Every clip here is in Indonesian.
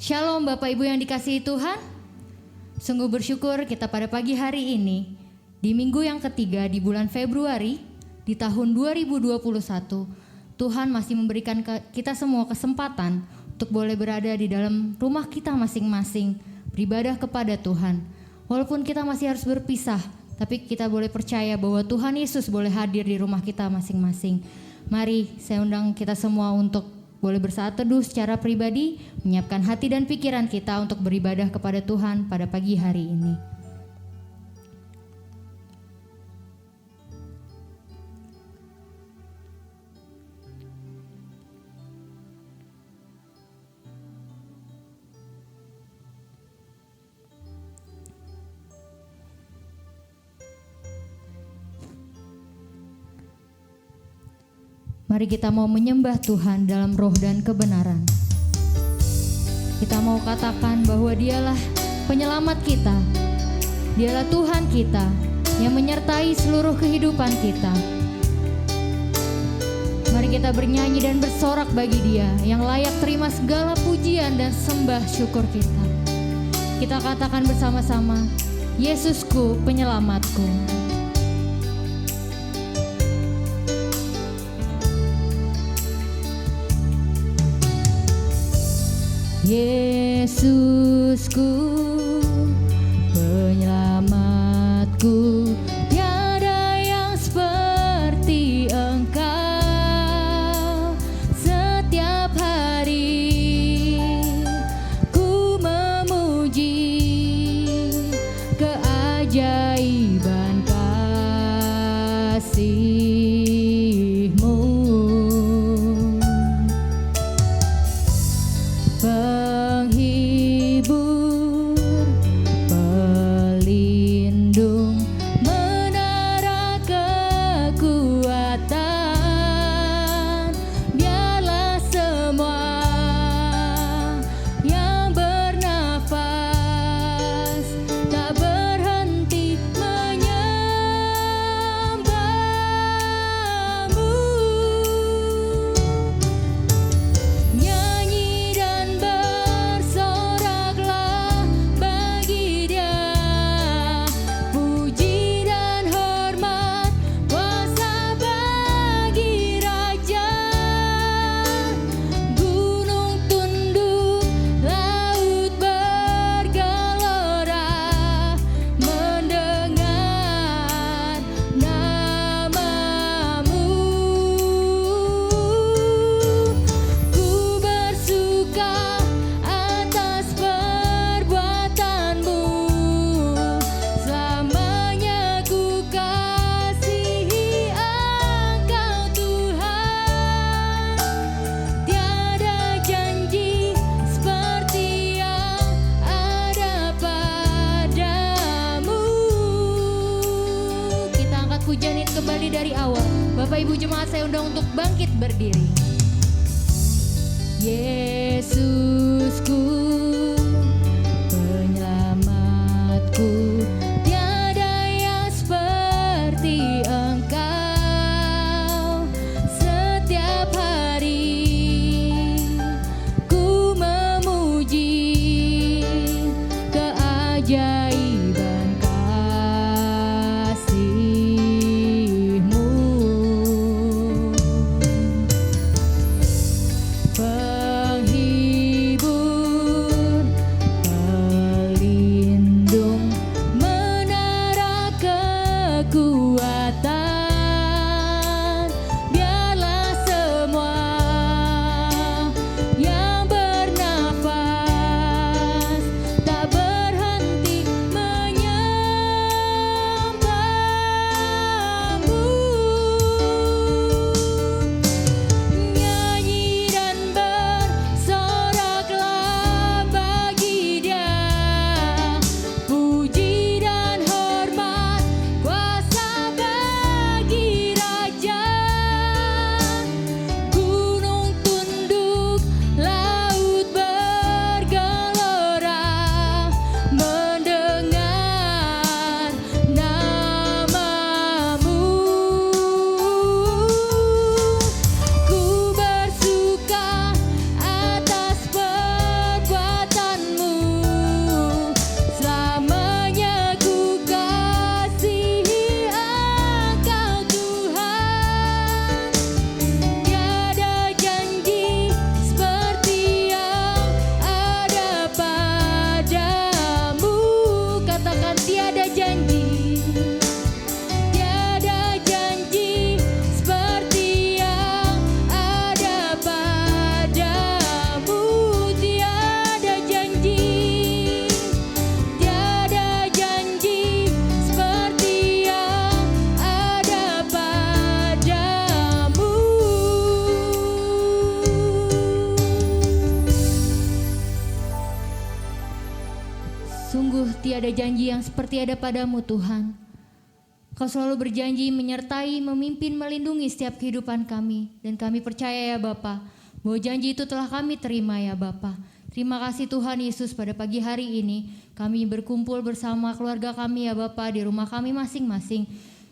Shalom Bapak Ibu yang dikasihi Tuhan. Sungguh bersyukur kita pada pagi hari ini di minggu yang ketiga di bulan Februari di tahun 2021 Tuhan masih memberikan kita semua kesempatan untuk boleh berada di dalam rumah kita masing-masing beribadah kepada Tuhan. Walaupun kita masih harus berpisah, tapi kita boleh percaya bahwa Tuhan Yesus boleh hadir di rumah kita masing-masing. Mari saya undang kita semua untuk boleh bersaat teduh secara pribadi, menyiapkan hati dan pikiran kita untuk beribadah kepada Tuhan pada pagi hari ini. Mari kita mau menyembah Tuhan dalam roh dan kebenaran. Kita mau katakan bahwa Dialah penyelamat kita. Dialah Tuhan kita yang menyertai seluruh kehidupan kita. Mari kita bernyanyi dan bersorak bagi Dia yang layak terima segala pujian dan sembah syukur kita. Kita katakan bersama-sama, Yesusku penyelamatku. Yesusku penyelamatku, tiada yang seperti Engkau. Setiap hari ku memuji keajaiban kasih-Mu. Penghibur, pelindung, menara kekuatan. Biarlah semua yang bernafas tak berhenti menyembah-Mu. Nyanyi dan bersorak Bapak Ibu jemaat saya undang untuk bangkit berdiri. Yesusku, penyelamatku, tiada yang seperti Engkau. Setiap hari ku memuji keajaiban kasih-Mu. Penghibur, pelindung, menara kekuatan. Biarlah semua yang bernafas tak berhenti menyembah-Mu. Nyanyi dan bersoraklah bagi Dia, puji dan hormat, kuasa bagi Raja. Gunung tunduk, laut bergelora, mendengar nama-Mu. Ku bersuka atas perbuatan-Mu, selamanya ku kasihi Engkau Tuhan. Tiada janji seperti yang ada padamu. Katakan tiada janji. Tiada janji seperti yang ada padamu. Tiada janji. Tiada janji seperti yang ada padamu. Sungguh tiada janji yang seperti ada padamu Tuhan. Kau selalu berjanji menyertai, memimpin, melindungi setiap kehidupan kami. Dan kami percaya ya Bapa, bahwa janji itu telah kami terima ya Bapa. Terima kasih Tuhan Yesus, pada pagi hari ini kami berkumpul bersama keluarga kami ya Bapa, di rumah kami masing-masing.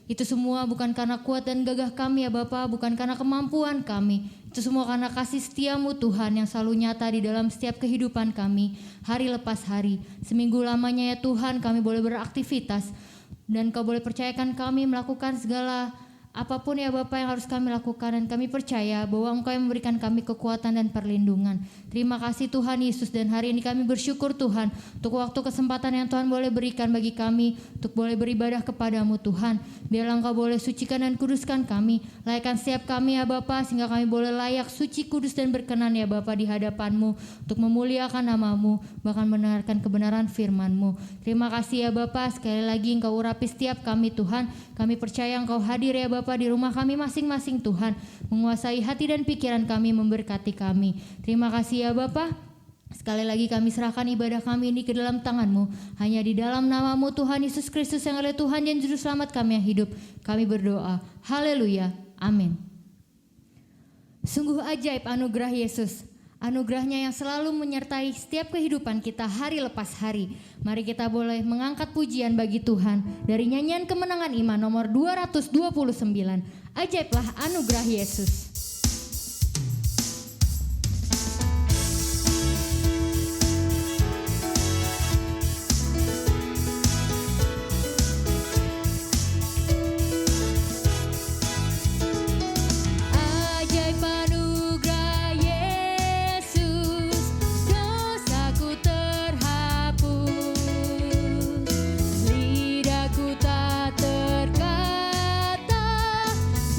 Itu semua bukan karena kuat dan gagah kami ya Bapa, bukan karena kemampuan kami. Itu semua karena kasih setia-Mu Tuhan yang selalu nyata di dalam setiap kehidupan kami, hari lepas hari. Seminggu lamanya ya Tuhan kami boleh beraktivitas, dan Kau boleh percayakan kami melakukan segala apapun ya Bapa yang harus kami lakukan, dan kami percaya bahwa Engkau yang memberikan kami kekuatan dan perlindungan. Terima kasih Tuhan Yesus, dan hari ini kami bersyukur Tuhan untuk waktu kesempatan yang Tuhan boleh berikan bagi kami untuk boleh beribadah kepadamu Tuhan. Biarlah Engkau boleh sucikan dan kuduskan kami, layakkan setiap kami ya Bapa, sehingga kami boleh layak, suci, kudus dan berkenan ya Bapa di hadapan-Mu, untuk memuliakan nama-Mu, bahkan mendengarkan kebenaran firman-Mu. Terima kasih ya Bapa, sekali lagi Engkau urapi setiap kami Tuhan. Kami percaya Engkau hadir ya Bapa di rumah kami masing-masing Tuhan, menguasai hati dan pikiran kami, memberkati kami. Terima kasih ya Bapa. Sekali lagi kami serahkan ibadah kami ini ke dalam tangan-Mu. Hanya di dalam nama-Mu Tuhan Yesus Kristus yang adalah Tuhan dan Juru Selamat kami yang hidup, kami berdoa. Haleluya. Amin. Sungguh ajaib anugerah Yesus. Anugerahnya yang selalu menyertai setiap kehidupan kita hari lepas hari. Mari kita boleh mengangkat pujian bagi Tuhan dari nyanyian kemenangan iman nomor 229. Ajaiblah anugerah Yesus.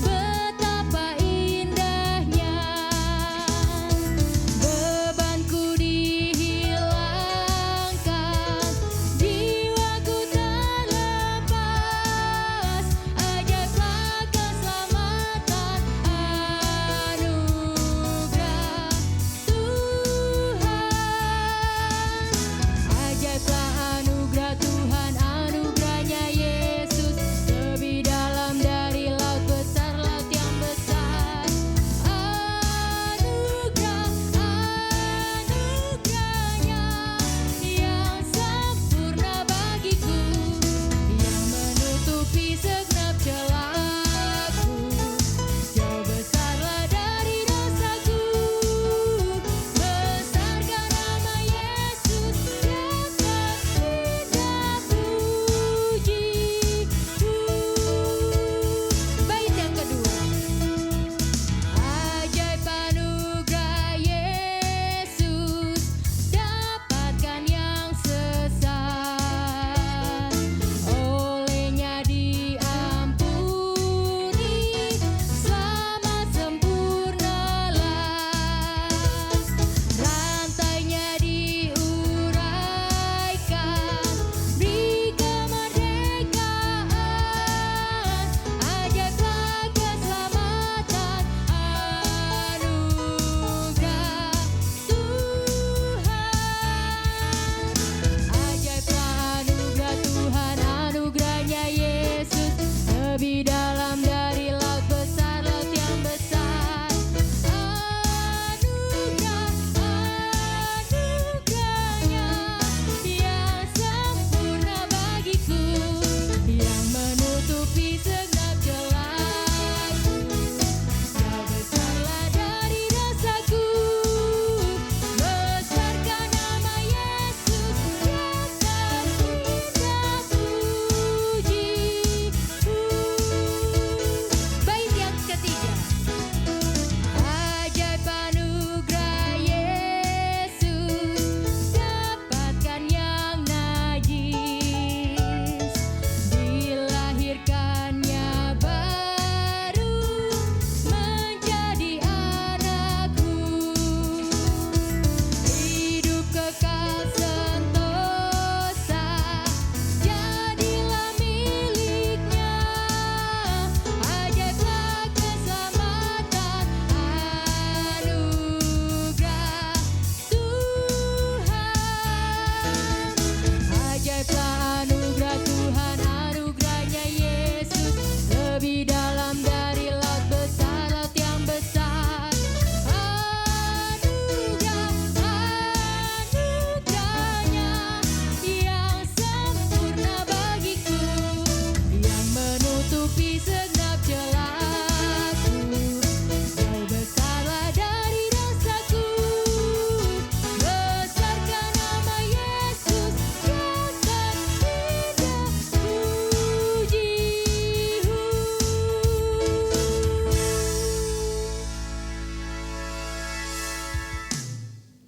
Betapa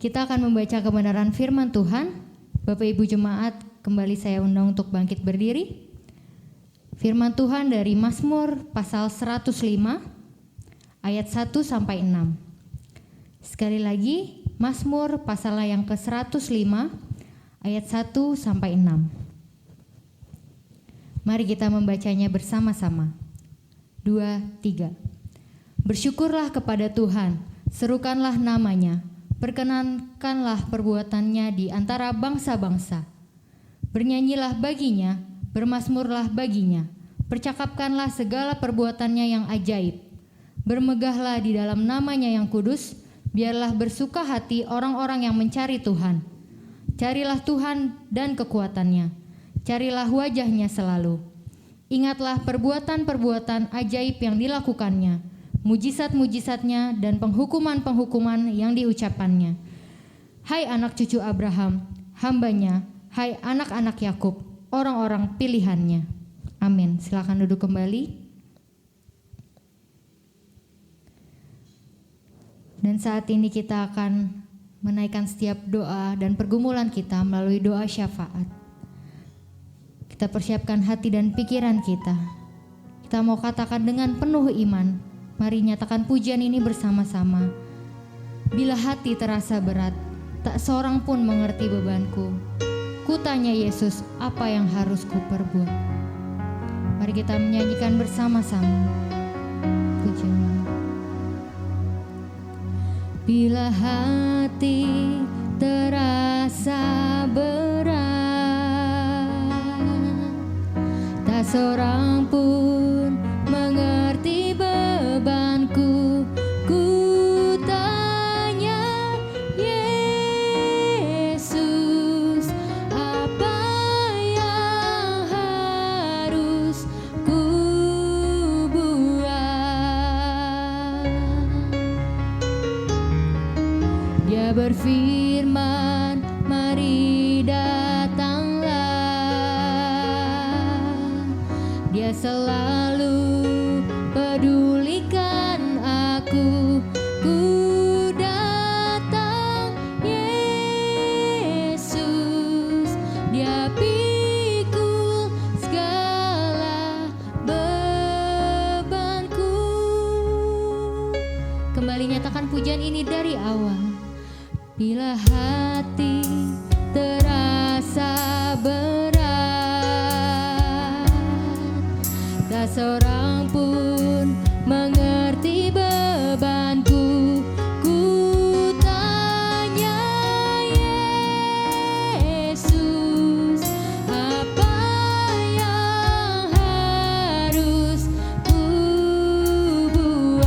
Kita akan membaca kebenaran firman Tuhan. Bapak Ibu Jemaat, kembali saya undang untuk bangkit berdiri. Firman Tuhan dari Mazmur pasal 105 ayat 1 sampai 6. Sekali lagi, Mazmur pasal yang ke-105 ayat 1 sampai 6. Mari kita membacanya bersama-sama. 2, 3. Bersyukurlah kepada Tuhan, serukanlah namanya, perkenankanlah perbuatannya di antara bangsa-bangsa. Bernyanyilah baginya, bermazmurlah baginya, percakapkanlah segala perbuatannya yang ajaib. Bermegahlah di dalam namanya yang kudus, biarlah bersuka hati orang-orang yang mencari Tuhan. Carilah Tuhan dan kekuatannya, carilah wajahnya selalu. Ingatlah perbuatan-perbuatan ajaib yang dilakukannya, mujizat-mujizatnya dan penghukuman-penghukuman yang diucapkannya. Hai anak cucu Abraham, hambanya, hai anak-anak Yakub, orang-orang pilihannya. Amin. Silakan duduk kembali. Dan saat ini kita akan menaikkan setiap doa dan pergumulan kita melalui doa syafaat. Kita persiapkan hati dan pikiran kita. Kita mau katakan dengan penuh iman. Mari nyatakan pujian ini bersama-sama. Bila hati terasa berat, tak seorang pun mengerti bebanku. Kutanya Yesus, apa yang harus kuperbuat? Mari kita menyanyikan bersama-sama pujian. Bila hati terasa berat, tak seorang pun mengerti bebanku. Ku tanya Yesus, apa yang harus ku buat? Dia berfirman, mari datanglah. Dia selalu pedulikan aku. Ku datang Yesus, Dia pikul segala bebanku. Kembali nyatakan pujian ini dari awal. Bila hati terasa berat, tak seorang pun mengerti bebanku. Ku tanya Yesus, apa yang harus ku buat?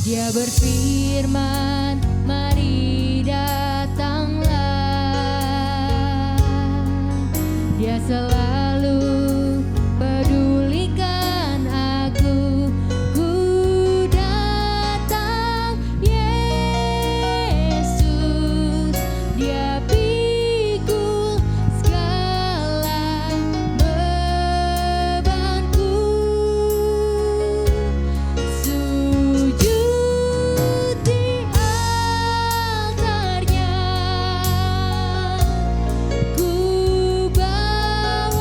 Dia berfirman, mari datanglah. Dia selalu pedulikan aku. Ku datang Yesus, Dia pikul segala bebanku. Sujud di altarnya, ku bawa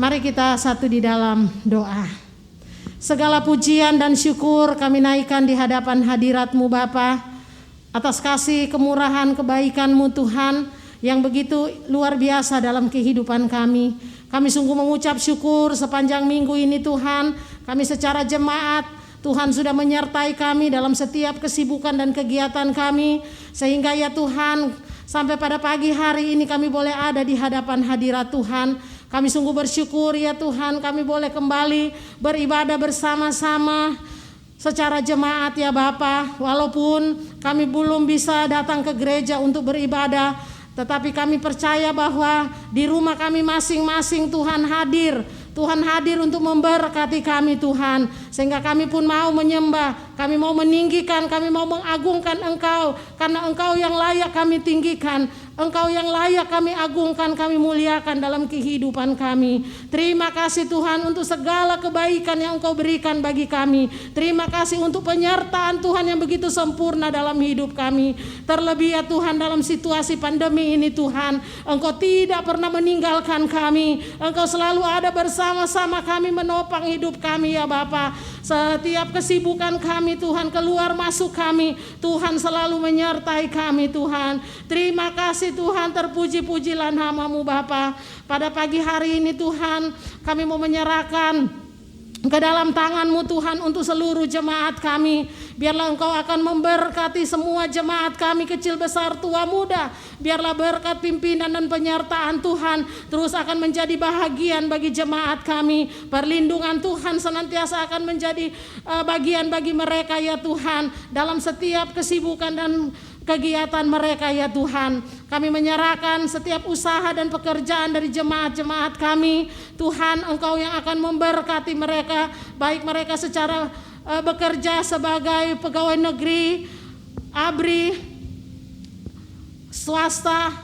Mari kita satu di dalam doa. Segala pujian dan syukur kami naikkan di hadapan hadirat-Mu Bapa, atas kasih, kemurahan, kebaikan-Mu Tuhan yang begitu luar biasa dalam kehidupan kami. Kami sungguh mengucap syukur sepanjang minggu ini Tuhan. Kami secara jemaat, Tuhan sudah menyertai kami dalam setiap kesibukan dan kegiatan kami. Sehingga ya Tuhan, sampai pada pagi hari ini kami boleh ada di hadapan hadirat Tuhan. Kami sungguh bersyukur ya Tuhan, kami boleh kembali beribadah bersama-sama secara jemaat ya Bapa. Walaupun kami belum bisa datang ke gereja untuk beribadah, tetapi kami percaya bahwa di rumah kami masing-masing Tuhan hadir. Tuhan hadir untuk memberkati kami Tuhan. Sehingga kami pun mau menyembah, kami mau meninggikan, kami mau mengagungkan Engkau. Karena Engkau yang layak kami tinggikan, Engkau yang layak kami agungkan, kami muliakan dalam kehidupan kami. Terima kasih Tuhan untuk segala kebaikan yang Engkau berikan bagi kami. Terima kasih untuk penyertaan Tuhan yang begitu sempurna dalam hidup kami. Terlebih ya Tuhan dalam situasi pandemi ini Tuhan, Engkau tidak pernah meninggalkan kami. Engkau selalu ada bersama-sama kami, menopang hidup kami ya Bapa. Setiap kesibukan kami Tuhan, keluar masuk kami, Tuhan selalu menyertai kami Tuhan. Terima kasih Tuhan, terpuji-pujilah nama-Mu Bapa. Pada pagi hari ini Tuhan, kami mau menyerahkan ke dalam tangan-Mu Tuhan untuk seluruh jemaat kami. Biarlah Engkau akan memberkati semua jemaat kami, kecil besar tua muda. Biarlah berkat pimpinan dan penyertaan Tuhan terus akan menjadi bahagian bagi jemaat kami. Perlindungan Tuhan senantiasa akan menjadi bagian bagi mereka ya Tuhan, dalam setiap kesibukan dan kegiatan mereka ya Tuhan. Kami menyerahkan setiap usaha dan pekerjaan dari jemaat-jemaat kami. Tuhan, Engkau yang akan memberkati mereka, baik mereka secara bekerja sebagai pegawai negeri, ABRI, swasta,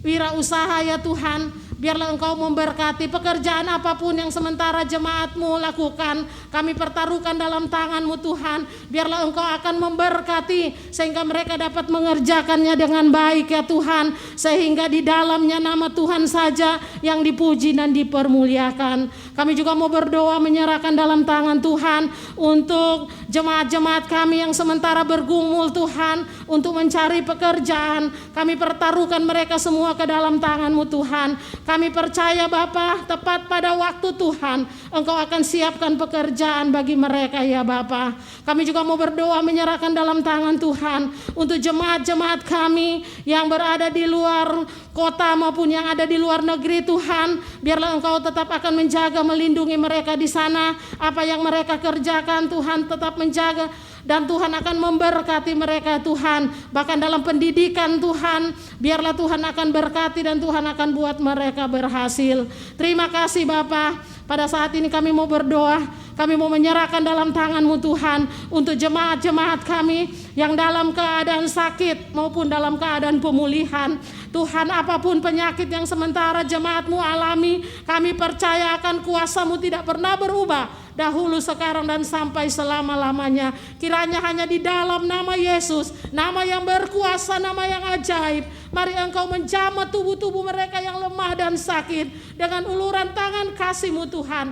wirausaha ya Tuhan. Biarlah Engkau memberkati pekerjaan apapun yang sementara jemaat-Mu lakukan. Kami pertaruhkan dalam tangan-Mu Tuhan. Biarlah Engkau akan memberkati sehingga mereka dapat mengerjakannya dengan baik ya Tuhan. Sehingga di dalamnya nama Tuhan saja yang dipuji dan dipermuliakan. Kami juga mau berdoa menyerahkan dalam tangan Tuhan untuk jemaat-jemaat kami yang sementara bergumul Tuhan untuk mencari pekerjaan. Kami pertaruhkan mereka semua ke dalam tangan-Mu Tuhan. Kami percaya Bapa, tepat pada waktu Tuhan Engkau akan siapkan pekerjaan bagi mereka ya Bapa. Kami juga mau berdoa menyerahkan dalam tangan Tuhan untuk jemaat-jemaat kami yang berada di luar kota maupun yang ada di luar negeri Tuhan. Biarlah Engkau tetap akan menjaga, melindungi mereka di sana. Apa yang mereka kerjakan Tuhan tetap menjaga, dan Tuhan akan memberkati mereka Tuhan. Bahkan dalam pendidikan Tuhan, biarlah Tuhan akan berkati dan Tuhan akan buat mereka berhasil. Terima kasih Bapa. Pada saat ini kami mau berdoa, kami mau menyerahkan dalam tangan-Mu Tuhan untuk jemaat-jemaat kami yang dalam keadaan sakit maupun dalam keadaan pemulihan. Tuhan, apapun penyakit yang sementara jemaat-Mu alami, kami percaya akan kuasa-Mu tidak pernah berubah, dahulu, sekarang, dan sampai selama-lamanya. Kiranya hanya di dalam nama Yesus, nama yang berkuasa, nama yang ajaib, mari Engkau menjamah tubuh-tubuh mereka yang lemah dan sakit dengan uluran tangan kasih-Mu Tuhan.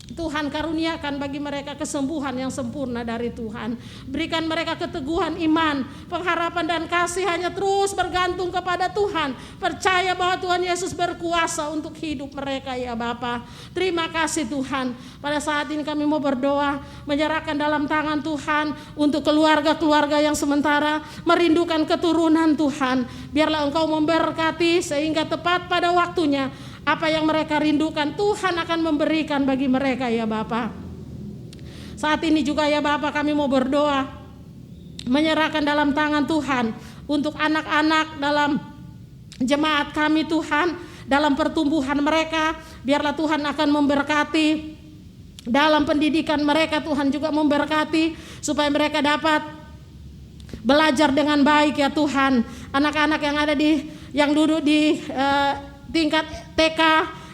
Tuhan, karuniakan bagi mereka kesembuhan yang sempurna dari Tuhan. Berikan mereka keteguhan iman, pengharapan dan kasih hanya terus bergantung kepada Tuhan. Percaya bahwa Tuhan Yesus berkuasa untuk hidup mereka ya Bapa. Terima kasih Tuhan. Pada saat ini kami mau berdoa, menyerahkan dalam tangan Tuhan untuk keluarga-keluarga yang sementara merindukan keturunan Tuhan. Biarlah Engkau memberkati sehingga tepat pada waktunya apa yang mereka rindukan Tuhan akan memberikan bagi mereka ya Bapa. Saat ini juga ya Bapa, kami mau berdoa menyerahkan dalam tangan Tuhan untuk anak-anak dalam jemaat kami Tuhan, dalam pertumbuhan mereka. Biarlah Tuhan akan memberkati dalam pendidikan mereka. Tuhan juga memberkati supaya mereka dapat belajar dengan baik ya Tuhan. Anak-anak yang duduk di tingkat TK,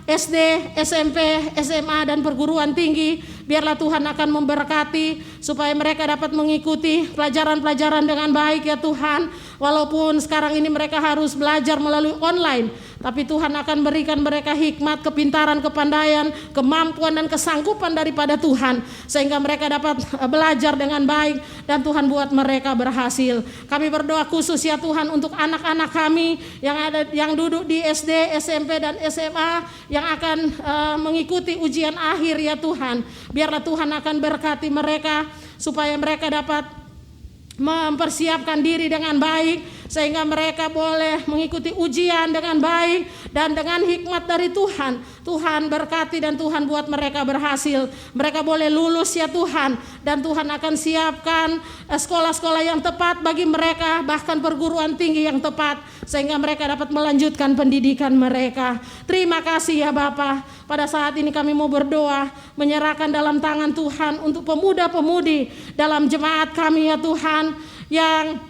SD, SMP, SMA dan perguruan tinggi, biarlah Tuhan akan memberkati supaya mereka dapat mengikuti pelajaran-pelajaran dengan baik ya Tuhan. Walaupun sekarang ini mereka harus belajar melalui online, tapi Tuhan akan berikan mereka hikmat, kepintaran, kepandaian, kemampuan dan kesanggupan daripada Tuhan, sehingga mereka dapat belajar dengan baik dan Tuhan buat mereka berhasil. Kami berdoa khusus ya Tuhan untuk anak-anak kami yang duduk di SD, SMP dan SMA yang akan mengikuti ujian akhir ya Tuhan. Biarlah Tuhan akan berkati mereka supaya mereka dapat mempersiapkan diri dengan baik, sehingga mereka boleh mengikuti ujian dengan baik dan dengan hikmat dari Tuhan. Tuhan berkati dan Tuhan buat mereka berhasil. Mereka boleh lulus ya Tuhan, dan Tuhan akan siapkan sekolah-sekolah yang tepat bagi mereka, bahkan perguruan tinggi yang tepat, sehingga mereka dapat melanjutkan pendidikan mereka. Terima kasih ya Bapa. Pada saat ini kami mau berdoa, menyerahkan dalam tangan Tuhan untuk pemuda-pemudi dalam jemaat kami ya Tuhan, yang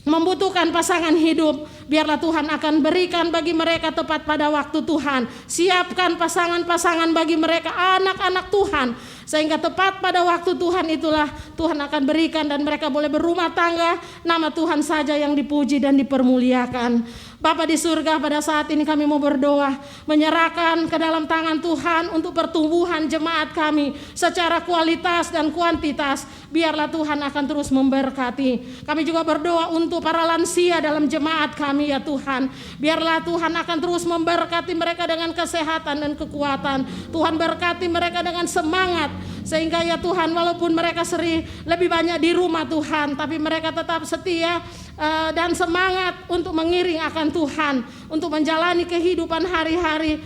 membutuhkan pasangan hidup. Biarlah Tuhan akan berikan bagi mereka tepat pada waktu Tuhan. Siapkan pasangan-pasangan bagi mereka, anak-anak Tuhan, sehingga tepat pada waktu Tuhan itulah Tuhan akan berikan dan mereka boleh berumah tangga. Nama Tuhan saja yang dipuji dan dipermuliakan. Bapa di surga, pada saat ini kami mau berdoa, menyerahkan ke dalam tangan Tuhan untuk pertumbuhan jemaat kami secara kualitas dan kuantitas. Biarlah Tuhan akan terus memberkati. Kami juga berdoa untuk para lansia dalam jemaat kami ya Tuhan. Biarlah Tuhan akan terus memberkati mereka dengan kesehatan dan kekuatan. Tuhan berkati mereka dengan semangat, sehingga ya Tuhan, walaupun mereka sering lebih banyak di rumah Tuhan, tapi mereka tetap setia dan semangat untuk mengiring akan Tuhan, untuk menjalani kehidupan hari-hari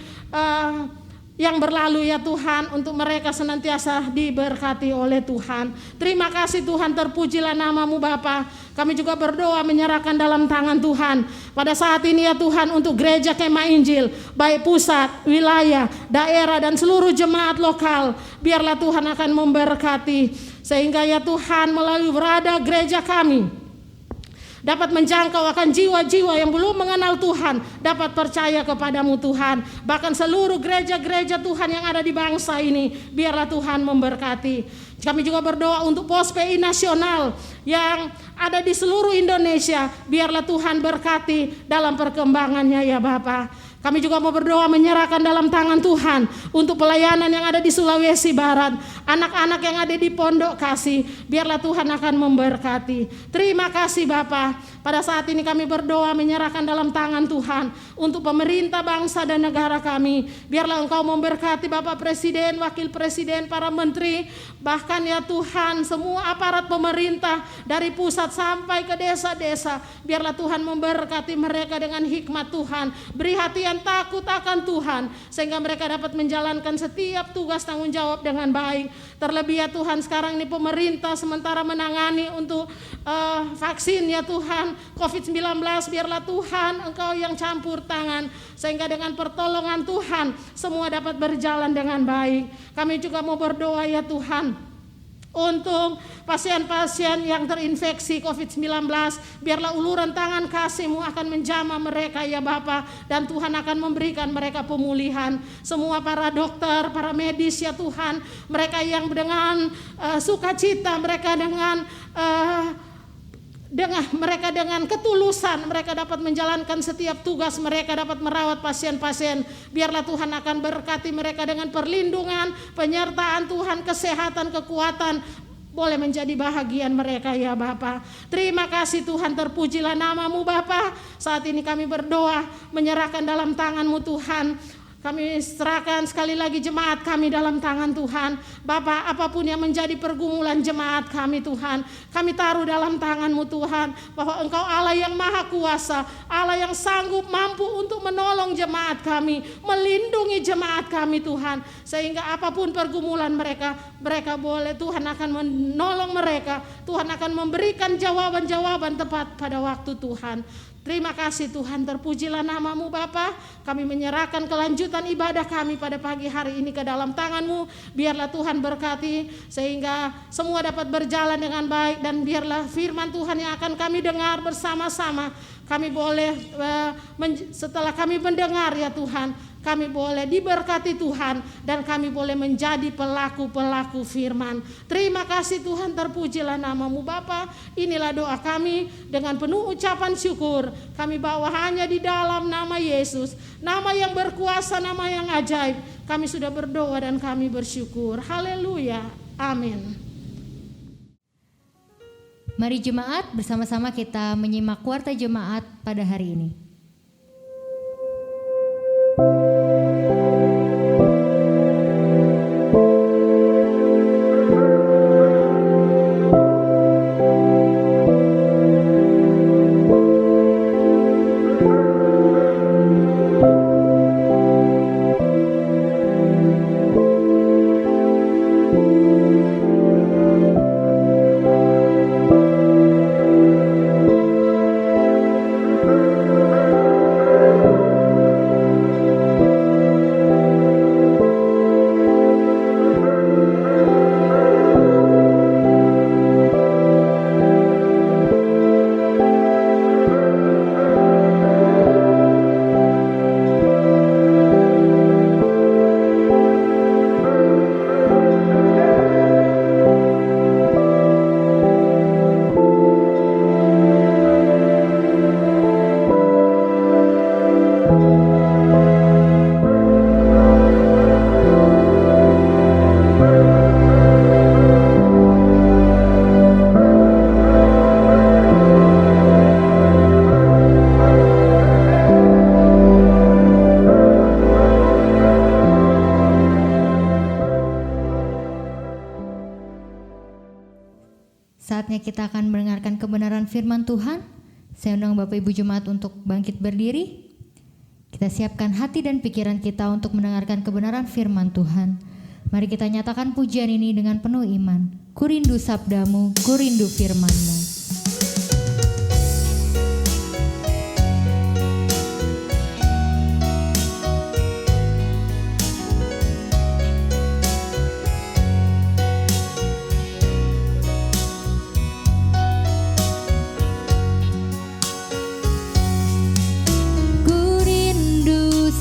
yang berlalu ya Tuhan, untuk mereka senantiasa diberkati oleh Tuhan. Terima kasih Tuhan, terpujilah namamu Bapa. Kami juga berdoa menyerahkan dalam tangan Tuhan pada saat ini ya Tuhan, untuk gereja Kemah Injil, baik pusat, wilayah, daerah dan seluruh jemaat lokal. Biarlah Tuhan akan memberkati, sehingga ya Tuhan, melalui berada gereja kami dapat menjangkau akan jiwa-jiwa yang belum mengenal Tuhan, dapat percaya kepadamu Tuhan. Bahkan seluruh gereja-gereja Tuhan yang ada di bangsa ini, biarlah Tuhan memberkati. Kami juga berdoa untuk pos PI nasional yang ada di seluruh Indonesia. Biarlah Tuhan berkati dalam perkembangannya ya Bapa. Kami juga mau berdoa menyerahkan dalam tangan Tuhan untuk pelayanan yang ada di Sulawesi Barat, anak-anak yang ada di Pondok Kasih. Biarlah Tuhan akan memberkati. Terima kasih Bapa. Pada saat ini kami berdoa menyerahkan dalam tangan Tuhan untuk pemerintah bangsa dan negara kami. Biarlah Engkau memberkati Bapak Presiden, Wakil Presiden, para menteri, bahkan ya Tuhan, semua aparat pemerintah dari pusat sampai ke desa-desa. Biarlah Tuhan memberkati mereka dengan hikmat Tuhan. Beri hati yang takut akan Tuhan, sehingga mereka dapat menjalankan setiap tugas tanggung jawab dengan baik. Terlebih ya Tuhan, sekarang ini pemerintah sementara menangani untuk vaksin ya Tuhan, COVID-19. Biarlah Tuhan Engkau yang campur tangan, sehingga dengan pertolongan Tuhan semua dapat berjalan dengan baik. Kami juga mau berdoa ya Tuhan untuk pasien-pasien yang terinfeksi COVID-19. Biarlah uluran tangan kasih-Mu akan menjamah mereka ya Bapa, dan Tuhan akan memberikan mereka pemulihan. Semua para dokter, para medis ya Tuhan, mereka yang dengan sukacita, mereka dengan ketulusan, mereka dapat menjalankan setiap tugas, mereka dapat merawat pasien-pasien. Biarlah Tuhan akan berkati mereka dengan perlindungan, penyertaan Tuhan, kesehatan, kekuatan, boleh menjadi bahagian mereka ya Bapa. Terima kasih Tuhan, terpujilah namamu Bapa. Saat ini kami berdoa menyerahkan dalam tangan-Mu Tuhan. Kami serahkan sekali lagi jemaat kami dalam tangan Tuhan. Bapa, apapun yang menjadi pergumulan jemaat kami Tuhan, kami taruh dalam tangan-Mu Tuhan, bahwa Engkau Allah yang maha kuasa, Allah yang sanggup mampu untuk menolong jemaat kami, melindungi jemaat kami Tuhan, sehingga apapun pergumulan mereka boleh, Tuhan akan menolong mereka, Tuhan akan memberikan jawaban-jawaban tepat pada waktu Tuhan. Terima kasih Tuhan, terpujilah namamu Bapa. Kami menyerahkan kelanjutan ibadah kami pada pagi hari ini ke dalam tangan-Mu. Biarlah Tuhan berkati sehingga semua dapat berjalan dengan baik, dan biarlah firman Tuhan yang akan kami dengar bersama-sama kami boleh setelah kami mendengar ya Tuhan, kami boleh diberkati Tuhan, dan kami boleh menjadi pelaku-pelaku firman. Terima kasih Tuhan, terpujilah nama-Mu Bapa. Inilah doa kami dengan penuh ucapan syukur. Kami bawa hanya di dalam nama Yesus, nama yang berkuasa, nama yang ajaib. Kami sudah berdoa dan kami bersyukur. Haleluya. Amin. Mari jemaat, bersama-sama kita menyimak warta jemaat pada hari ini. Saatnya kita akan mendengarkan kebenaran firman Tuhan. Saya undang Bapak Ibu Jemaat untuk bangkit berdiri. Kita siapkan hati dan pikiran kita untuk mendengarkan kebenaran firman Tuhan. Mari kita nyatakan pujian ini dengan penuh iman. Ku rindu sabdamu, ku rindu firman-Mu.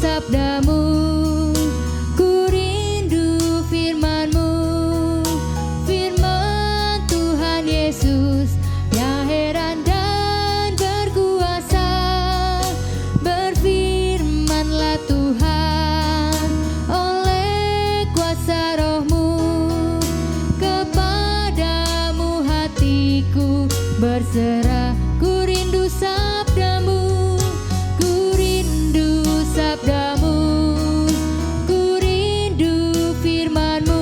Sabdamu, ku rindu firman-Mu, firman Tuhan Yesus yang heran dan berkuasa. Berfirmanlah Tuhan oleh kuasa Roh-Mu, kepadamu hatiku berserah. Ku rindu sabdamu, ku rindu sabdamu, ku rindu firman-Mu,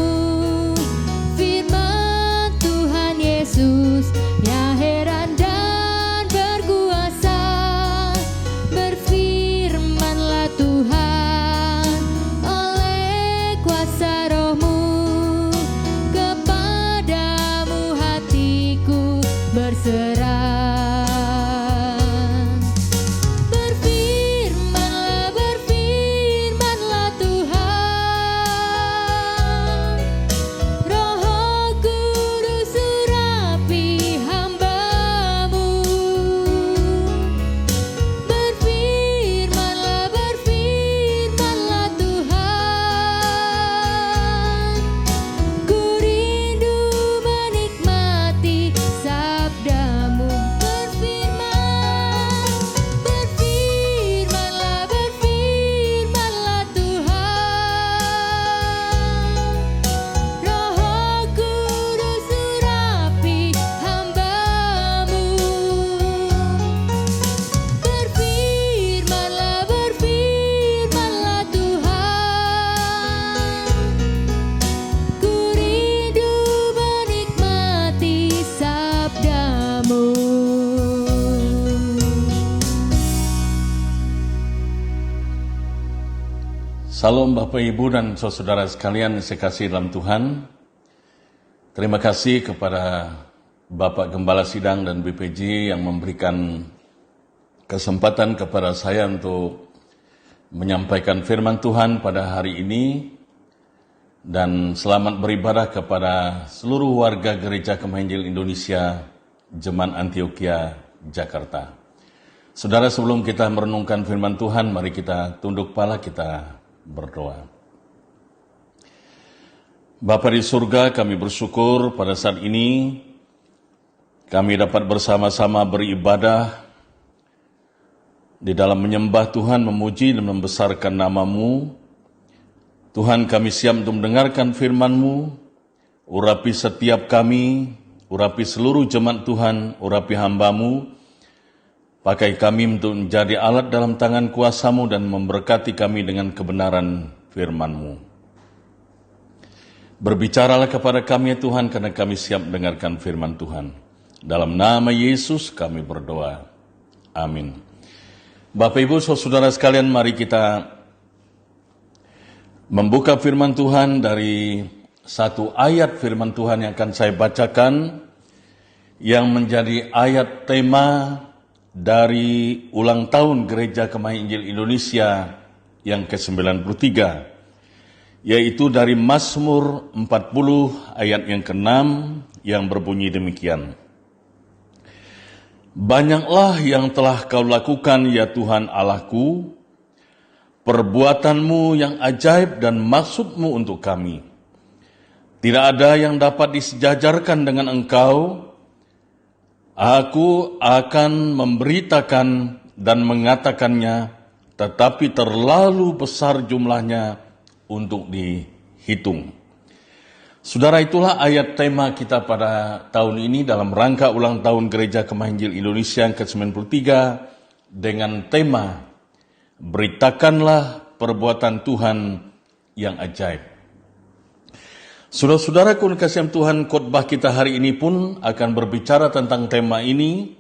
firman Tuhan Yesus yang heran dan berkuasa. Berfirmanlah Tuhan oleh kuasa Roh-Mu, kepadamu hatiku berserah. Salam Bapak Ibu dan saudara sekalian sekasih dalam Tuhan. Terima kasih kepada Bapak Gembala Sidang dan BPJ yang memberikan kesempatan kepada saya untuk menyampaikan firman Tuhan pada hari ini. Dan selamat beribadah kepada seluruh warga Gereja Kemahinjil Indonesia, Jemaat Antioquia, Jakarta. Saudara, sebelum kita merenungkan firman Tuhan, mari kita tunduk kepala, kita berdoa. Bapa di surga, kami bersyukur pada saat ini kami dapat bersama-sama beribadah di dalam menyembah Tuhan, memuji dan membesarkan nama-Mu. Tuhan, kami siap untuk mendengarkan firman-Mu. Urapi setiap kami, urapi seluruh jemaat Tuhan, urapi hamba-Mu. Pakai kami untuk menjadi alat dalam tangan kuasa-Mu dan memberkati kami dengan kebenaran firman-Mu. Berbicaralah kepada kami ya Tuhan, karena kami siap mendengarkan firman Tuhan. Dalam nama Yesus kami berdoa. Amin. Bapak Ibu saudara sekalian, mari kita membuka firman Tuhan dari satu ayat firman Tuhan yang akan saya bacakan, yang menjadi ayat tema dari ulang tahun Gereja Kemah Injil Indonesia yang ke-93, yaitu dari Mazmur 40 ayat yang ke-6 yang berbunyi demikian. Banyaklah yang telah kau lakukan ya Tuhan Allahku, perbuatanmu yang ajaib dan maksudmu untuk kami. Tidak ada yang dapat disejajarkan dengan engkau. Aku akan memberitakan dan mengatakannya, tetapi terlalu besar jumlahnya untuk dihitung. Saudara, itulah ayat tema kita pada tahun ini dalam rangka ulang tahun Gereja Kemah Injil Indonesia yang ke-93 dengan tema Beritakanlah perbuatan Tuhan yang ajaib. Saudara-saudaraku kasih Tuhan, khotbah kita hari ini pun akan berbicara tentang tema ini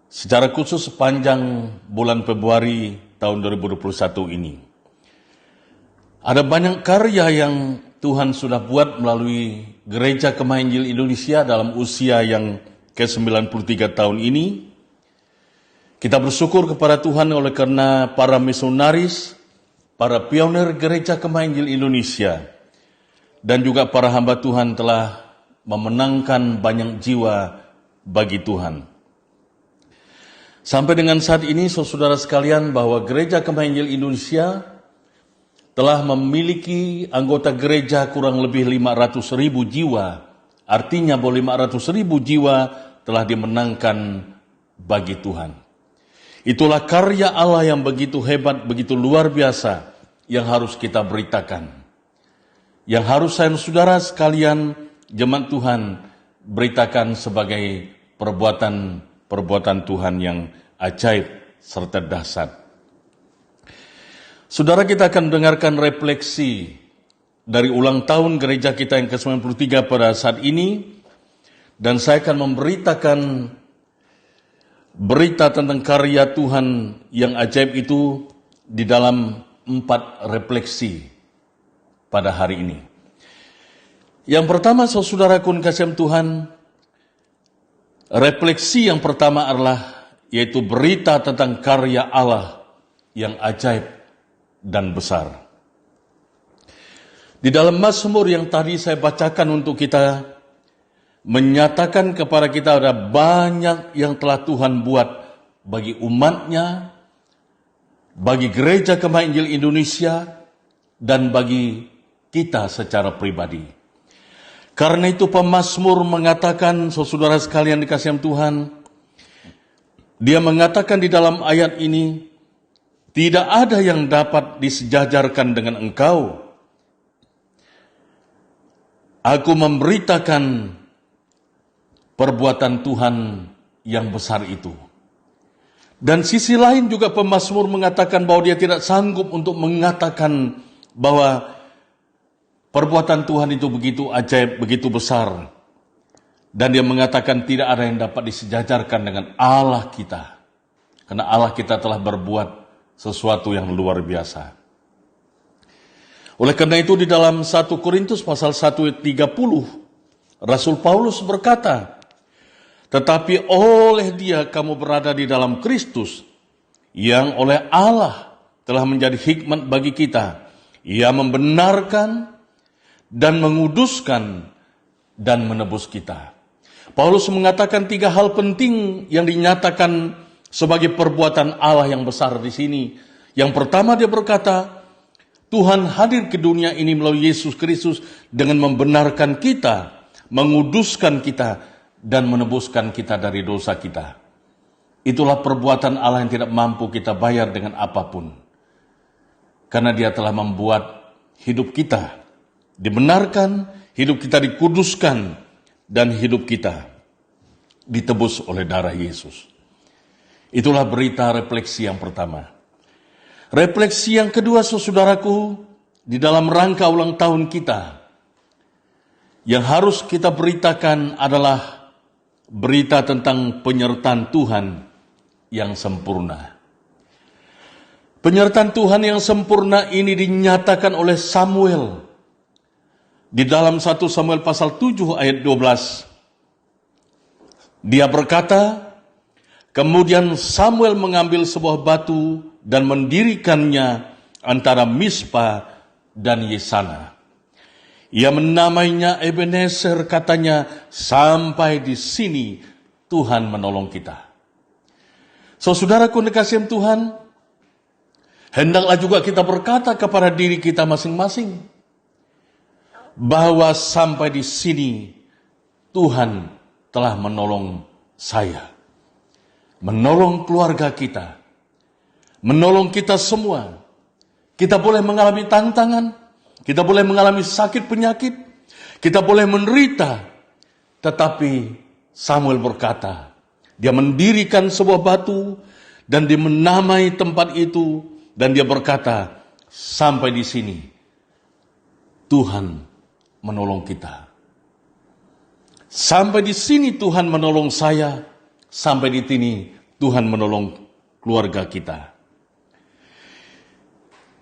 secara khusus sepanjang bulan Februari tahun 2021 ini. Ada banyak karya yang Tuhan sudah buat melalui Gereja Kemah Injil Indonesia dalam usia yang ke-93 tahun ini. Kita bersyukur kepada Tuhan oleh karena para misionaris, para pionir Gereja Kemah Injil Indonesia, dan juga para hamba Tuhan telah memenangkan banyak jiwa bagi Tuhan. Sampai dengan saat ini, saudara sekalian, bahwa Gereja Kemah Injil Indonesia telah memiliki anggota gereja kurang lebih 500.000 jiwa. Artinya bahwa 500.000 jiwa telah dimenangkan bagi Tuhan. Itulah karya Allah yang begitu hebat, begitu luar biasa, yang harus kita beritakan. Yang harus saya saudara sekalian, jemaat Tuhan, beritakan sebagai perbuatan Tuhan yang ajaib serta dahsyat. Saudara, kita akan mendengarkan refleksi dari ulang tahun gereja kita yang ke-93 pada saat ini, dan saya akan memberitakan berita tentang karya Tuhan yang ajaib itu di dalam 4 refleksi pada hari ini. Yang pertama, saudaraku kasih Tuhan, refleksi yang pertama adalah yaitu berita tentang karya Allah yang ajaib dan besar. Di dalam Mazmur yang tadi saya bacakan untuk kita, menyatakan kepada kita ada banyak yang telah Tuhan buat bagi umatnya, bagi Gereja Kemah Injil Indonesia, dan bagi kita secara pribadi. Karena itu pemazmur mengatakan, saudara sekalian dikasihi Tuhan, dia mengatakan di dalam ayat ini, tidak ada yang dapat disejajarkan dengan engkau. Aku memberitakan perbuatan Tuhan yang besar itu. Dan sisi lain juga pemazmur mengatakan bahwa dia tidak sanggup untuk mengatakan bahwa perbuatan Tuhan itu begitu ajaib, begitu besar. Dan dia mengatakan tidak ada yang dapat disejajarkan dengan Allah kita. Karena Allah kita telah berbuat sesuatu yang luar biasa. Oleh karena itu di dalam 1 Korintus pasal 1 ayat 30, Rasul Paulus berkata, tetapi oleh dia kamu berada di dalam Kristus, yang oleh Allah telah menjadi hikmat bagi kita. Ia membenarkan dan menguduskan dan menebus kita. Paulus mengatakan 3 hal penting yang dinyatakan sebagai perbuatan Allah yang besar di sini. Yang pertama dia berkata, Tuhan hadir ke dunia ini melalui Yesus Kristus dengan membenarkan kita, menguduskan kita, dan menebuskan kita dari dosa kita. Itulah perbuatan Allah yang tidak mampu kita bayar dengan apapun. Karena dia telah membuat hidup kita dibenarkan, hidup kita dikuduskan, dan hidup kita ditebus oleh darah Yesus. Itulah berita refleksi yang pertama. Refleksi yang kedua, saudaraku, di dalam rangka ulang tahun kita, yang harus kita beritakan adalah berita tentang penyertaan Tuhan yang sempurna. Penyertaan Tuhan yang sempurna ini dinyatakan oleh Samuel di dalam 1 Samuel pasal 7 ayat 12. Dia berkata, kemudian Samuel mengambil sebuah batu dan mendirikannya antara Mispa dan Yesana. Ia menamainya Ebenezer, katanya, sampai di sini Tuhan menolong kita. Saudaraku dikasihi Tuhan, hendaklah juga kita berkata kepada diri kita masing-masing, bahwa sampai di sini Tuhan telah menolong saya, menolong keluarga kita, menolong kita semua. Kita boleh mengalami tantangan, kita boleh mengalami sakit penyakit, kita boleh menderita, tetapi Samuel berkata, dia mendirikan sebuah batu dan dia menamai tempat itu, dan dia berkata, sampai di sini Tuhan menolong kita. Sampai di sini Tuhan menolong saya, sampai di sini Tuhan menolong keluarga kita.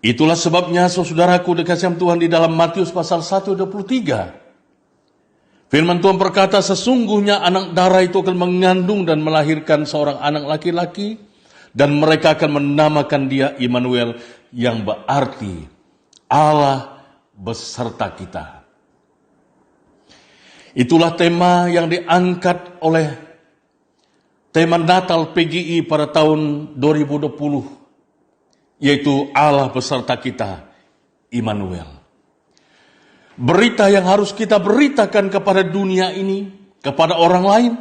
Itulah sebabnya, saudaraku dikasihi Tuhan, di dalam Matius pasal 1:23, firman Tuhan berkata, sesungguhnya anak darah itu akan mengandung dan melahirkan seorang anak laki-laki, dan mereka akan menamakan dia Immanuel, yang berarti Allah beserta kita. Itulah tema yang diangkat oleh tema Natal PGI pada tahun 2020, yaitu Allah beserta kita, Immanuel. Berita yang harus kita beritakan kepada dunia ini, kepada orang lain,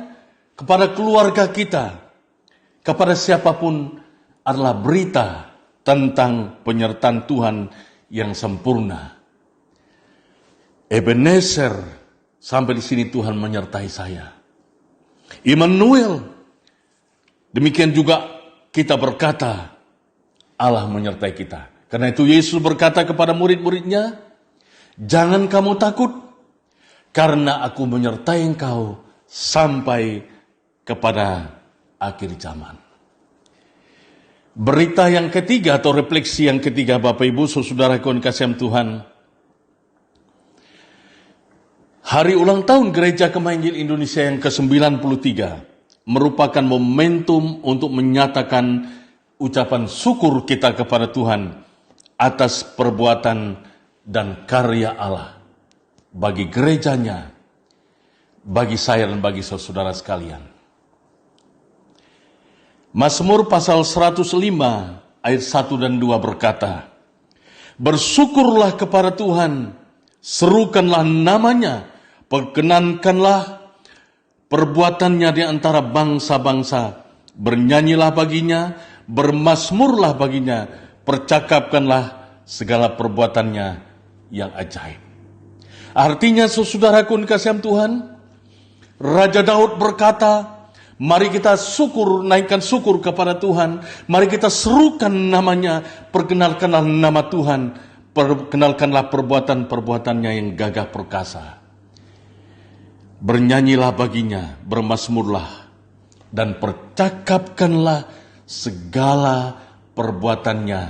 kepada keluarga kita, kepada siapapun, adalah berita tentang penyertaan Tuhan yang sempurna. Ebenezer, sampai di sini Tuhan menyertai saya. Immanuel, demikian juga kita berkata, Allah menyertai kita. Karena itu Yesus berkata kepada murid-muridnya, jangan kamu takut, karena aku menyertai engkau sampai kepada akhir zaman. Berita yang ketiga atau refleksi yang ketiga, Bapak Ibu, saudaraku yang dikasihi Tuhan. Hari ulang tahun Gereja Kemahian Injil Indonesia yang ke-93 merupakan momentum untuk menyatakan ucapan syukur kita kepada Tuhan atas perbuatan dan karya Allah bagi gerejanya, bagi saya dan bagi saudara sekalian. Mazmur pasal 105 ayat 1 dan 2 berkata, bersyukurlah kepada Tuhan, serukanlah namanya, perkenankanlah perbuatannya di antara bangsa-bangsa, bernyanyilah baginya, bermazmurlah baginya, percakapkanlah segala perbuatannya yang ajaib. Artinya, saudaraku dikasihi Tuhan, Raja Daud berkata, mari kita syukur, naikkan syukur kepada Tuhan, mari kita serukan namanya, perkenalkanlah nama Tuhan, perkenalkanlah perbuatan-perbuatannya yang gagah perkasa. Bernyanyilah baginya, bermazmurlah, dan percakapkanlah segala perbuatannya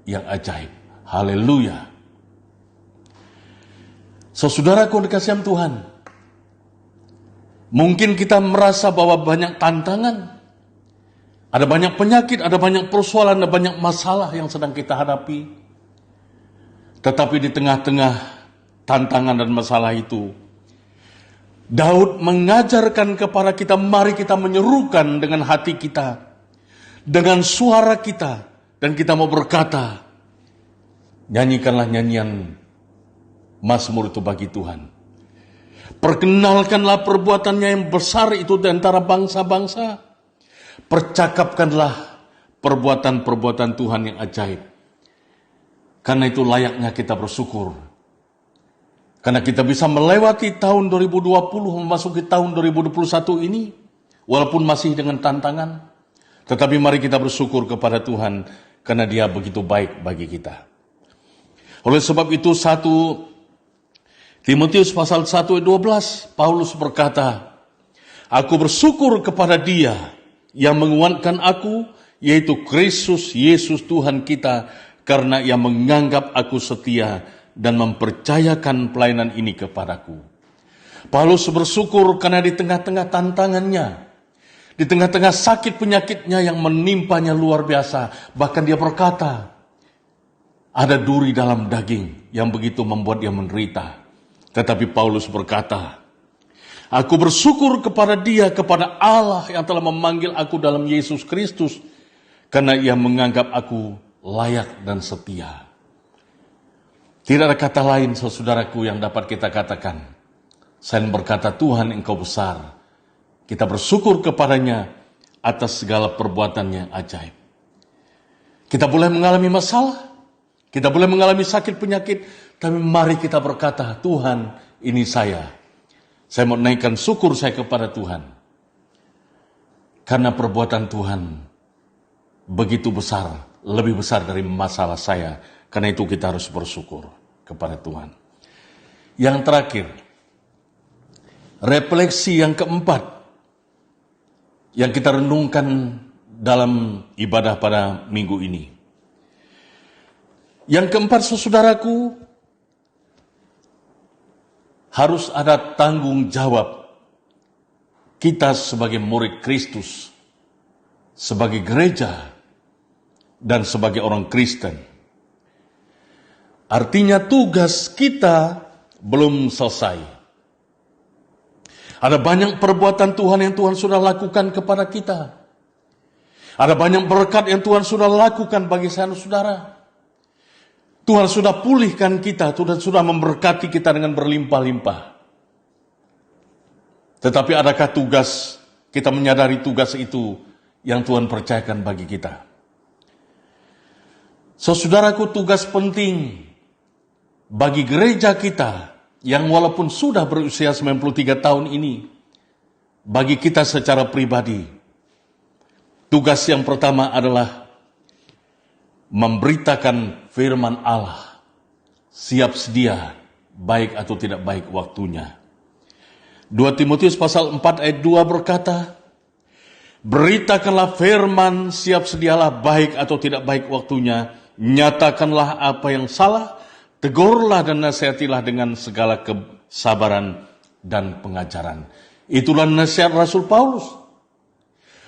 yang ajaib. Haleluya. Saudaraku dikasihi Tuhan, mungkin kita merasa bahwa banyak tantangan, ada banyak penyakit, ada banyak persoalan, ada banyak masalah yang sedang kita hadapi. Tetapi di tengah-tengah tantangan dan masalah itu, Daud mengajarkan kepada kita, mari kita menyerukan dengan hati kita, dengan suara kita, dan kita mau berkata, nyanyikanlah nyanyian Mazmur itu bagi Tuhan. Perkenalkanlah perbuatannya yang besar itu di antara bangsa-bangsa. Percakapkanlah perbuatan-perbuatan Tuhan yang ajaib. Karena itu layaknya kita bersyukur. Karena kita bisa melewati tahun 2020, memasuki tahun 2021 ini, walaupun masih dengan tantangan, tetapi mari kita bersyukur kepada Tuhan, karena Dia begitu baik bagi kita. Oleh sebab itu 1 Timotius pasal 1 ayat 12, Paulus berkata, aku bersyukur kepada Dia yang menguatkan aku, yaitu Kristus Yesus Tuhan kita, karena Ia menganggap aku setia dan mempercayakan pelayanan ini kepadaku. Paulus bersyukur karena di tengah-tengah tantangannya, di tengah-tengah sakit penyakitnya yang menimpanya luar biasa, bahkan dia berkata, ada duri dalam daging yang begitu membuat dia menderita. Tetapi Paulus berkata, aku bersyukur kepada Dia, kepada Allah yang telah memanggil aku dalam Yesus Kristus, karena Ia menganggap aku layak dan setia. Tidak ada kata lain, saudaraku, yang dapat kita katakan selain berkata, Tuhan Engkau besar. Kita bersyukur kepadanya atas segala perbuatannya ajaib. Kita boleh mengalami masalah, kita boleh mengalami sakit penyakit, tapi mari kita berkata, Tuhan, ini saya. Saya mau naikkan syukur saya kepada Tuhan. Karena perbuatan Tuhan begitu besar, lebih besar dari masalah saya. Karena itu kita harus bersyukur kepada Tuhan. Yang terakhir, refleksi yang keempat yang kita renungkan dalam ibadah pada minggu ini. Yang keempat, saudaraku, harus ada tanggung jawab kita sebagai murid Kristus, sebagai gereja, dan sebagai orang Kristen. Artinya tugas kita belum selesai. Ada banyak perbuatan Tuhan yang Tuhan sudah lakukan kepada kita. Ada banyak berkat yang Tuhan sudah lakukan bagi saya dan saudara. Tuhan sudah pulihkan kita, Tuhan sudah memberkati kita dengan berlimpah-limpah. Tetapi adakah tugas, kita menyadari tugas itu yang Tuhan percayakan bagi kita? Saudaraku, tugas penting bagi gereja kita yang walaupun sudah berusia 93 tahun ini, bagi kita secara pribadi, tugas yang pertama adalah memberitakan firman Allah, siap sedia, baik atau tidak baik waktunya. 2 Timotius pasal 4 ayat 2 berkata, beritakanlah firman, siap sedialah, baik atau tidak baik waktunya, nyatakanlah apa yang salah, tegurlah dan nasihatilah dengan segala kesabaran dan pengajaran. Itulah nasihat Rasul Paulus.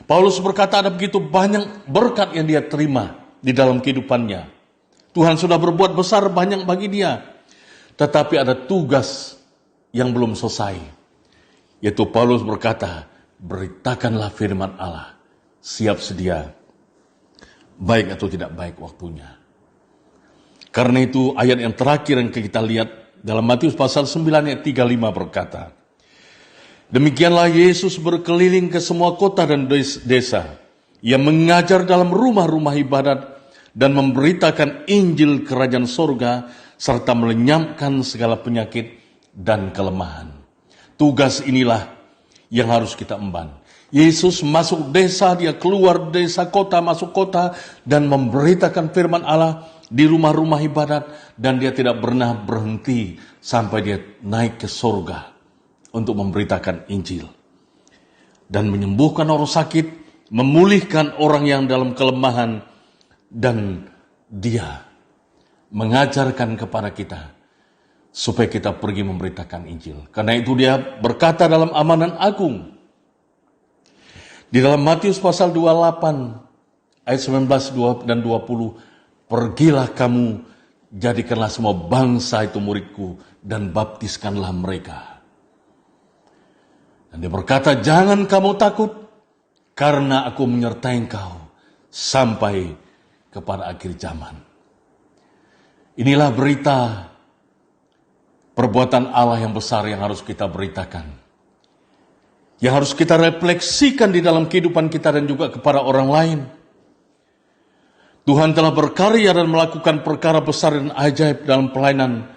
Paulus berkata ada begitu banyak berkat yang dia terima di dalam kehidupannya. Tuhan sudah berbuat besar banyak bagi dia. Tetapi ada tugas yang belum selesai. Yaitu Paulus berkata, beritakanlah firman Allah, siap sedia, baik atau tidak baik waktunya. Karena itu ayat yang terakhir yang kita lihat dalam Matius pasal 9 ayat 35 berkata, demikianlah Yesus berkeliling ke semua kota dan desa. Ia mengajar dalam rumah-rumah ibadat dan memberitakan Injil kerajaan sorga serta melenyapkan segala penyakit dan kelemahan. Tugas inilah yang harus kita emban. Yesus masuk desa, dia keluar desa, kota, masuk kota dan memberitakan firman Allah di rumah-rumah ibadat, dan dia tidak pernah berhenti sampai dia naik ke sorga untuk memberitakan Injil dan menyembuhkan orang sakit, memulihkan orang yang dalam kelemahan, dan dia mengajarkan kepada kita supaya kita pergi memberitakan Injil. Karena itu dia berkata dalam Amanat Agung di dalam Matius pasal 28 ayat 19 dan 20, pergilah kamu, jadikanlah semua bangsa itu muridku, dan baptiskanlah mereka. Dan dia berkata, jangan kamu takut, karena aku menyertai engkau sampai kepada akhir zaman. Inilah berita perbuatan Allah yang besar yang harus kita beritakan, yang harus kita refleksikan di dalam kehidupan kita dan juga kepada orang lain. Tuhan telah berkarya dan melakukan perkara besar dan ajaib dalam pelayanan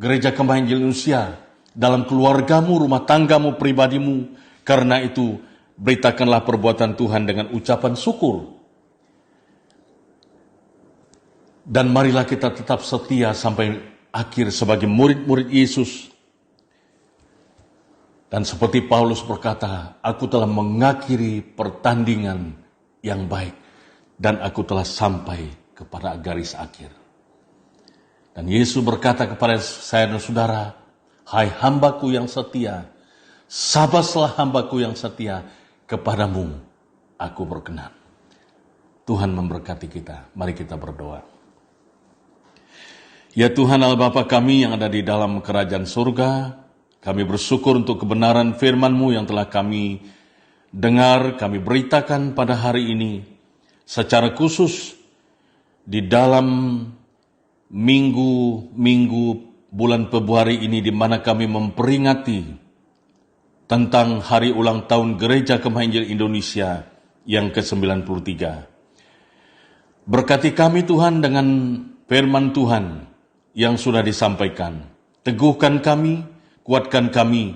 Gereja Kembang Injil Indonesia, dalam keluargamu, rumah tanggamu, pribadimu. Karena itu, beritakanlah perbuatan Tuhan dengan ucapan syukur. Dan marilah kita tetap setia sampai akhir sebagai murid-murid Yesus. Dan seperti Paulus berkata, aku telah mengakhiri pertandingan yang baik. Dan aku telah sampai kepada garis akhir. Dan Yesus berkata kepada saya dan saudara, hai hambaku yang setia, sabarlah hambaku yang setia, kepadamu aku berkenan. Tuhan memberkati kita. Mari kita berdoa. Ya Tuhan Allah Bapa kami yang ada di dalam kerajaan surga, kami bersyukur untuk kebenaran firman-Mu yang telah kami dengar, kami beritakan pada hari ini. Secara khusus di dalam minggu bulan Februari ini di mana kami memperingati tentang hari ulang tahun Gereja Kembang Injil Indonesia yang ke-93. Berkati kami Tuhan dengan firman Tuhan yang sudah disampaikan. Teguhkan kami, kuatkan kami,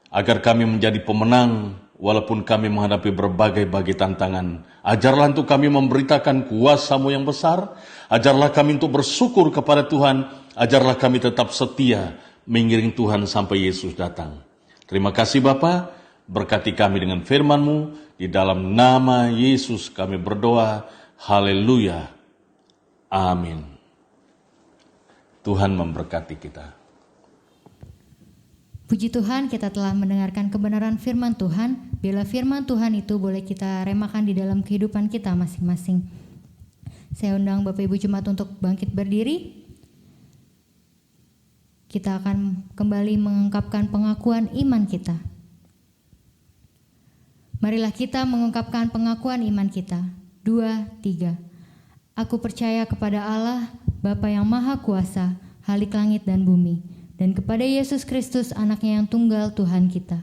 agar kami menjadi pemenang walaupun kami menghadapi berbagai tantangan. Ajarlah untuk kami memberitakan kuasa-Mu yang besar. Ajarlah kami untuk bersyukur kepada Tuhan. Ajarlah kami tetap setia mengiring Tuhan sampai Yesus datang. Terima kasih Bapa, berkati kami dengan firman-Mu. Di dalam nama Yesus kami berdoa. Haleluya. Amin. Tuhan memberkati kita. Puji Tuhan, kita telah mendengarkan kebenaran firman Tuhan. Bila firman Tuhan itu boleh kita remakan di dalam kehidupan kita masing-masing. Saya undang Bapak Ibu Jemaat untuk bangkit berdiri. Kita akan kembali mengungkapkan pengakuan iman kita. Marilah kita mengungkapkan pengakuan iman kita. 2, 3. Aku percaya kepada Allah, Bapa yang Maha Kuasa, Khalik langit dan bumi, dan kepada Yesus Kristus anaknya yang tunggal Tuhan kita,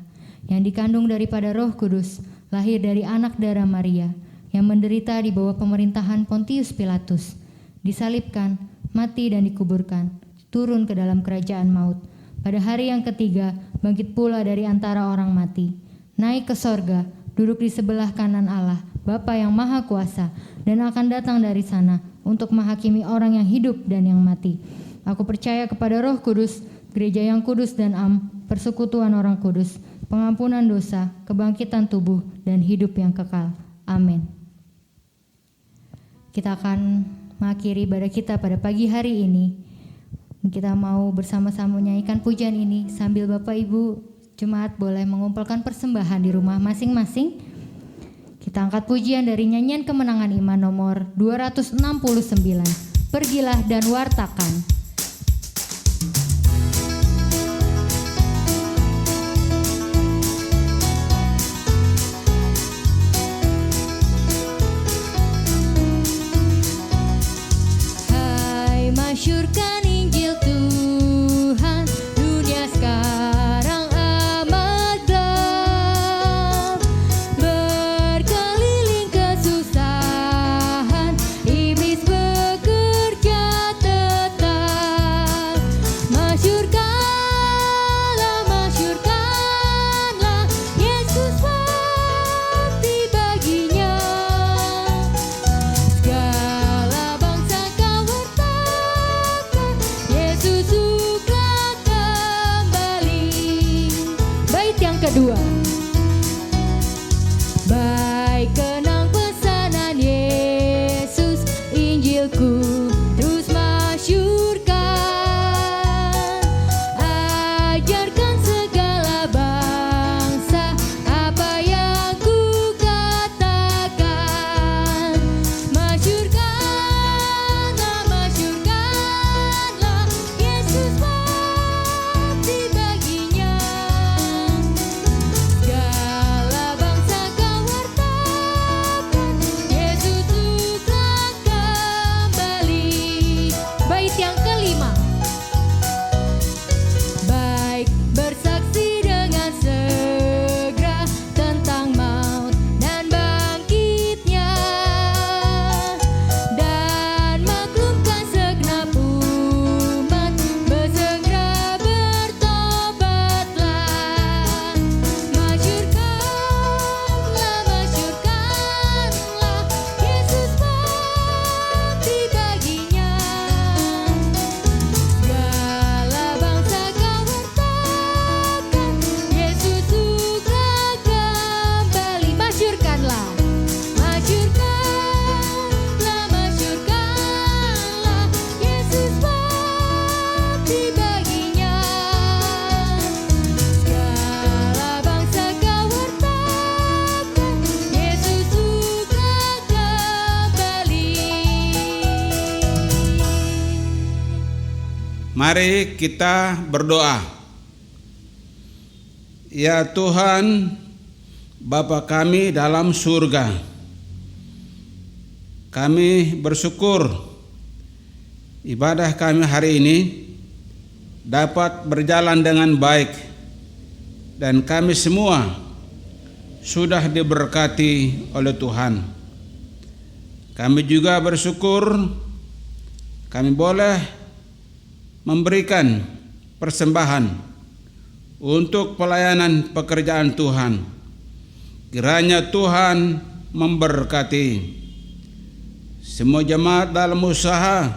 yang dikandung daripada Roh Kudus, lahir dari anak darah Maria, yang menderita di bawah pemerintahan Pontius Pilatus, disalibkan, mati dan dikuburkan, turun ke dalam kerajaan maut. Pada hari yang ketiga, bangkit pula dari antara orang mati, naik ke sorga, duduk di sebelah kanan Allah, Bapa yang Maha Kuasa, dan akan datang dari sana untuk menghakimi orang yang hidup dan yang mati. Aku percaya kepada Roh Kudus, gereja yang kudus dan persekutuan orang kudus, pengampunan dosa, kebangkitan tubuh, dan hidup yang kekal. Amin. Kita akan mengakhiri ibadah kita pada pagi hari ini. Kita mau bersama-sama menyanyikan pujian ini sambil Bapak Ibu Jemaat boleh mengumpulkan persembahan di rumah masing-masing. Kita angkat pujian dari nyanyian kemenangan iman nomor 269. Pergilah dan wartakan. Masyurkan Injil Tuhan, dunia sekarang amat gelap, berkeliling kesusahan, iblis bekerja tetap. Mari kita berdoa. Ya Tuhan, Bapa kami dalam surga, kami bersyukur ibadah kami hari ini dapat berjalan dengan baik dan kami semua sudah diberkati oleh Tuhan. Kami juga bersyukur kami boleh memberikan persembahan untuk pelayanan pekerjaan Tuhan. Kiranya Tuhan memberkati semua jemaat dalam usaha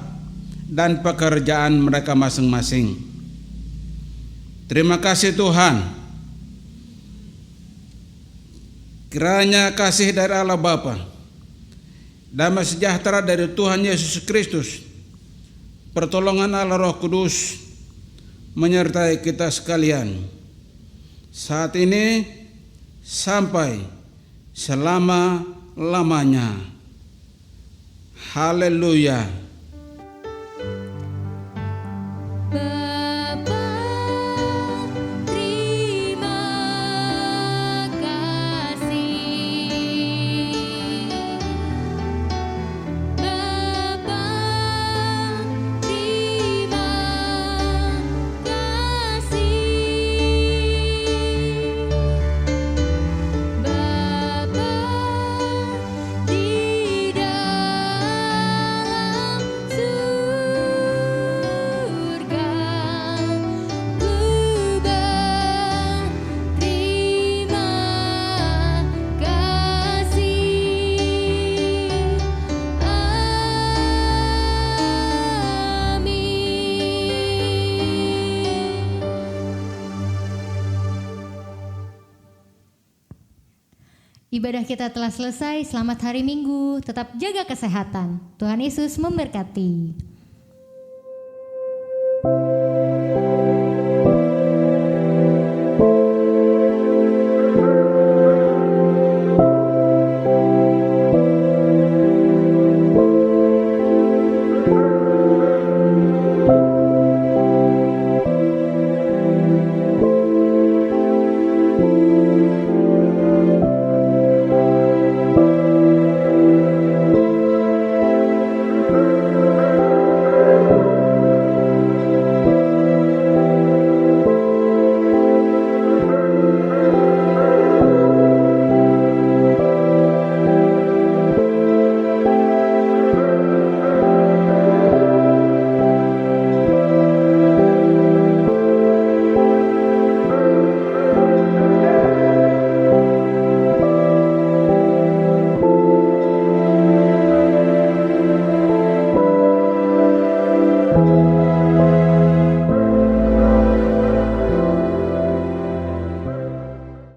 dan pekerjaan mereka masing-masing. Terima kasih Tuhan. Kiranya kasih dari Allah Bapa, damai sejahtera dari Tuhan Yesus Kristus, pertolongan Allah Roh Kudus menyertai kita sekalian saat ini sampai selama-lamanya. Haleluya. Bapa, terima kasih. Bapa, terima kasih. Bapa di dalam surga, ku berterima kasih. Amin. Ibadah kita telah selesai. Selamat hari Minggu. Tetap jaga kesehatan. Tuhan Yesus memberkati.